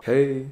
Hey!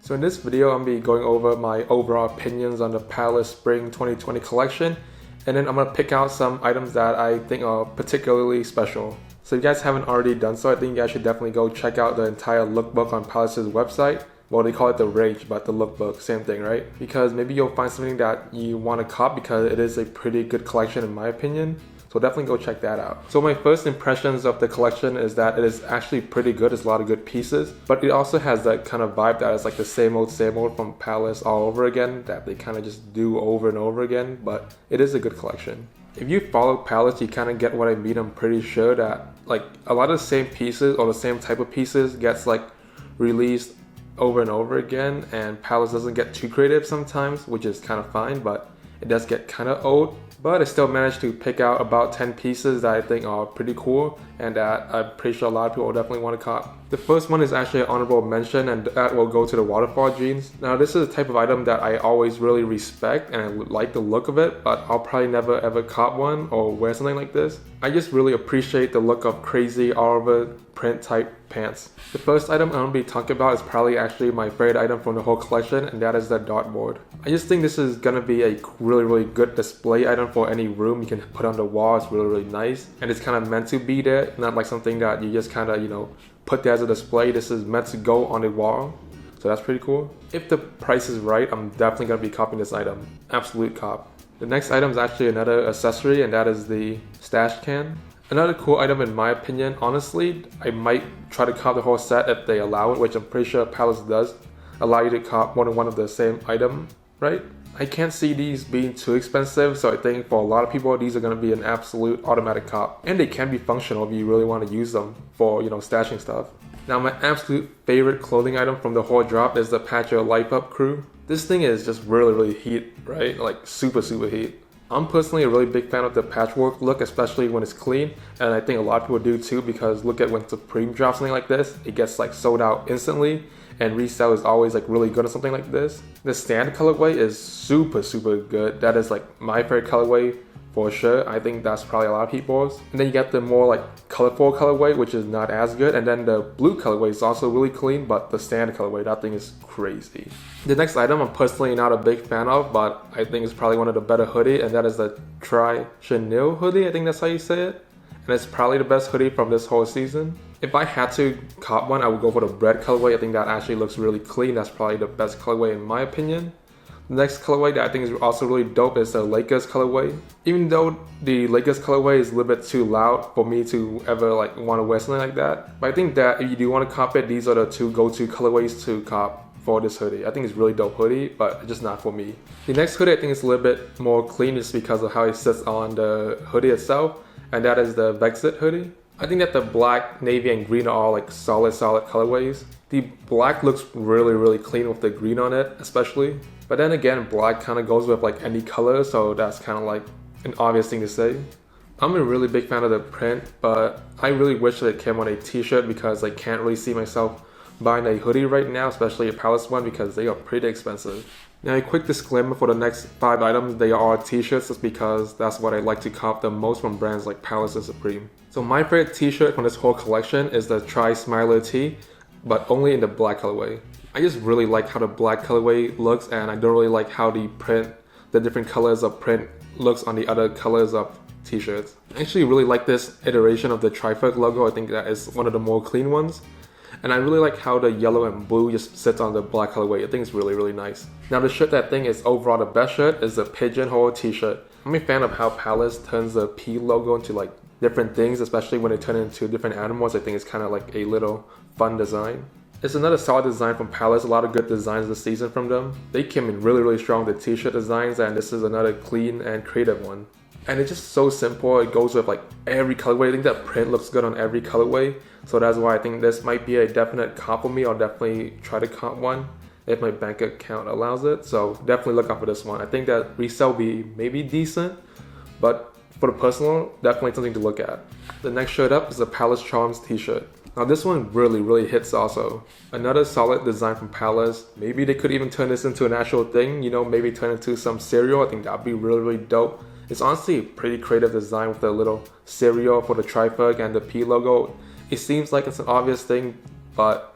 So in this video, I'm going to be going over my overall opinions on the Palace Spring 2020 collection, and then I'm going to pick out some items that I think are particularly special. So if you guys haven't already done so, I think you guys should definitely go check out the entire lookbook on Palace's website. Well, they call it the Range, but the lookbook, same thing, right? Because maybe you'll find something that you want to cop because it is a pretty good collection in my opinion. So definitely go check that out. So my first impressions of the collection is that it is actually pretty good. There's a lot of good pieces, but it also has that kind of vibe that is like the same old from Palace all over again, that they kind of just do over and over again, but it is a good collection. If you follow Palace, you kind of get what I mean. I'm pretty sure that like a lot of the same pieces or the same type of pieces gets like released over and over again, and Palace doesn't get too creative sometimes, which is kind of fine, but it does get kind of old. But I still managed to pick out about 10 pieces that I think are pretty cool and that I'm pretty sure a lot of people will definitely want to cop. The first one is actually an honorable mention, and that will go to the Waterfall Jeans. Now this is a type of item that I always really respect and I like the look of it, but I'll probably never ever cop one or wear something like this. I just really appreciate the look of crazy all over print type pants. The first item I'm going to be talking about is probably actually my favorite item from the whole collection, and that is the dartboard. I just think this is going to be a really good display item for any room. You can put on the wall. It's really nice, and it's kind of meant to be there, not like something that you just kind of, you know, put there as a display. This is meant to go on the wall, so that's pretty cool. If the price is right, I'm definitely going to be copying this item. Absolute cop. The next item is actually another accessory, and that is the stash can. Another cool item in my opinion. Honestly, I might try to cop the whole set if they allow it, which I'm pretty sure Palace does allow you to cop more than one of the same item, right? I can't see these being too expensive, so I think for a lot of people these are going to be an absolute automatic cop, and they can be functional if you really want to use them for, you know, stashing stuff. Now my absolute favorite clothing item from the whole drop is the Patcher Life Up crew. This thing is just really heat, right? Like super heat. I'm personally a really big fan of the patchwork look, especially when it's clean, and I think a lot of people do too, because look at when Supreme drops something like this, it gets like sold out instantly, and resale is always like really good on something like this. The stand colorway is super good. That is like my favorite colorway for sure. I think that's probably a lot of people's. And then you get the more like colorful colorway, which is not as good, and then the blue colorway is also really clean, but the stand colorway, that thing is crazy. The next item I'm personally not a big fan of, but I think it's probably one of the better hoodie, and that is the Chenille hoodie. I think that's how you say it, and it's probably the best hoodie from this whole season. If I had to cop one, I would go for the bread colorway. I think that actually looks really clean. That's probably the best colorway in my opinion. The next colorway that I think is also really dope is the Lakers colorway. Even though the Lakers colorway is a little bit too loud for me to ever like want to wear something like that, but I think that if you do want to cop it, these are the two go-to colorways to cop for this hoodie. I think it's really dope hoodie, but just not for me. The next hoodie I think is a little bit more clean just because of how it sits on the hoodie itself, and that is the Vexit hoodie. I think that the black, navy, and green are all like solid colorways. The black looks really clean with the green on it, especially. But then again, black kind of goes with like any color, so that's kind of like an obvious thing to say. I'm a really big fan of the print, but I really wish that it came on a t-shirt because I can't really see myself buying a hoodie right now, especially a Palace one, because they are pretty expensive. Now a quick disclaimer for the next 5 items, they are t-shirts just because that's what I like to cop the most from brands like Palace and Supreme. So my favorite t-shirt from this whole collection is the Try Smiler tee, but only in the black colorway. I just really like how the black colorway looks, and I don't really like how the different colors of print looks on the other colors of t-shirts. I actually really like this iteration of the Trifect logo. I think that is one of the more clean ones. And I really like how the yellow and blue just sits on the black colorway. I think it's really nice. Now the shirt that I think is overall the best shirt is the Pigeon t-shirt. I'm a fan of how Palace turns the P logo into like different things, especially when they turn it into different animals. I think it's kind of like a little fun design. It's another solid design from Palace, a lot of good designs this season from them. They came in really strong with the t-shirt designs, and this is another clean and creative one. And it's just so simple, it goes with like every colorway. I think that print looks good on every colorway, so that's why I think this might be a definite comp for me. I'll definitely try to comp one if my bank account allows it, so definitely look out for this one. I think that resale will be maybe decent, but for the personal, definitely something to look at. The next shirt up is the Palace Charms t-shirt. Now this one really hits also. Another solid design from Palace. Maybe they could even turn this into an actual thing, you know, maybe turn it into some cereal. I think that'd be really dope It's honestly a pretty creative design with the little cereal for the trifug and the P logo. It seems like it's an obvious thing, but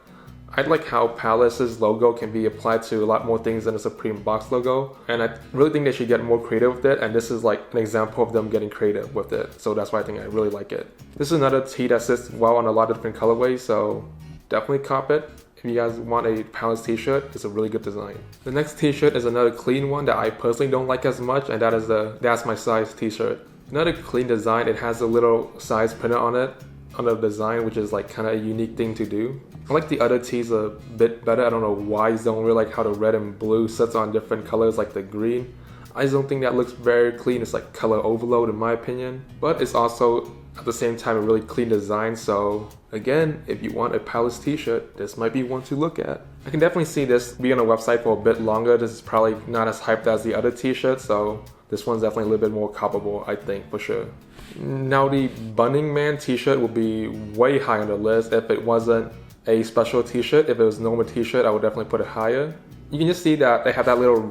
I like how Palace's logo can be applied to a lot more things than the Supreme box logo, and I really think they should get more creative with it, and this is like an example of them getting creative with it, so that's why I think I really like it. This is another tee that sits well on a lot of different colorways, so definitely cop it. If you guys want a Palace t-shirt, it's a really good design. The next t-shirt is another clean one that I personally don't like as much, and that is the That's My Size t-shirt. Another clean design. It has a little size printed on it, on the design, which is like kind of a unique thing to do. I like the other tees a bit better. I don't know why. I just don't really like how the red and blue sets on different colors like the green. I just don't think that looks very clean. It's like color overload in my opinion. But it's also at the same time a really clean design. So again, if you want a Palace t-shirt, this might be one to look at. I can definitely see this be on the website for a bit longer. This is probably not as hyped as the other t-shirts, so this one's definitely a little bit more coppable, I think, for sure. Now the Bunning Man t-shirt would be way high on the list if it wasn't a special t-shirt. If it was a normal t-shirt, I would definitely put it higher. You can just see that they have that little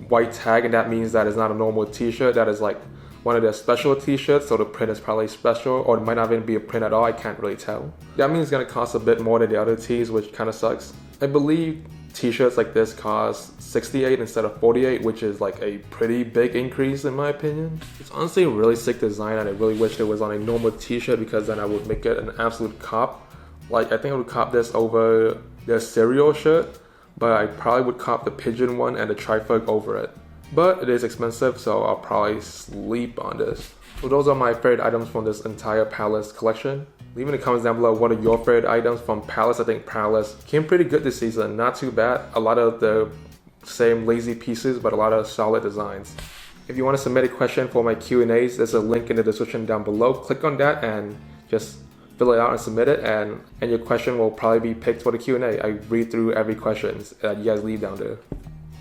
white tag, and that means that it's not a normal t-shirt. That is like one of their special t-shirts, so the print is probably special, or it might not even be a print at all. I can't really tell. That means it's gonna cost a bit more than the other tees, which kind of sucks. I believe t-shirts like this cost $68 instead of $48, which is like a pretty big increase in my opinion. It's honestly a really sick design, and I really wish it was on a normal t-shirt because then I would make it an absolute cop. Like I think I would cop this over the cereal shirt, but I probably would cop the Pigeon one and the trifug over it. But it is expensive, so I'll probably sleep on this. So those are my favorite items from this entire Palace collection. Leave in the comments down below what are your favorite items from Palace. I think Palace came pretty good this season, not too bad. A lot of the same lazy pieces, but a lot of solid designs. If you want to submit a question for my Q&As, there's a link in the description down below. Click on that and just fill it out and submit it, and your question will probably be picked for the Q&A. I read through every question that you guys leave down there.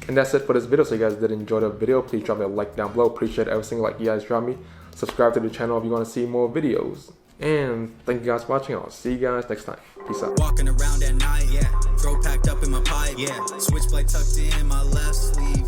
And that's it for this video. So you guys did enjoy the video, please drop me a like down below. Appreciate every single like you guys drop me. Subscribe to the channel if you want to see more videos. And thank you guys for watching. I'll see you guys next time. Peace out. Walking around at night, yeah. Throw packed up in my pipe, yeah. Switchblade tucked in my left sleeve.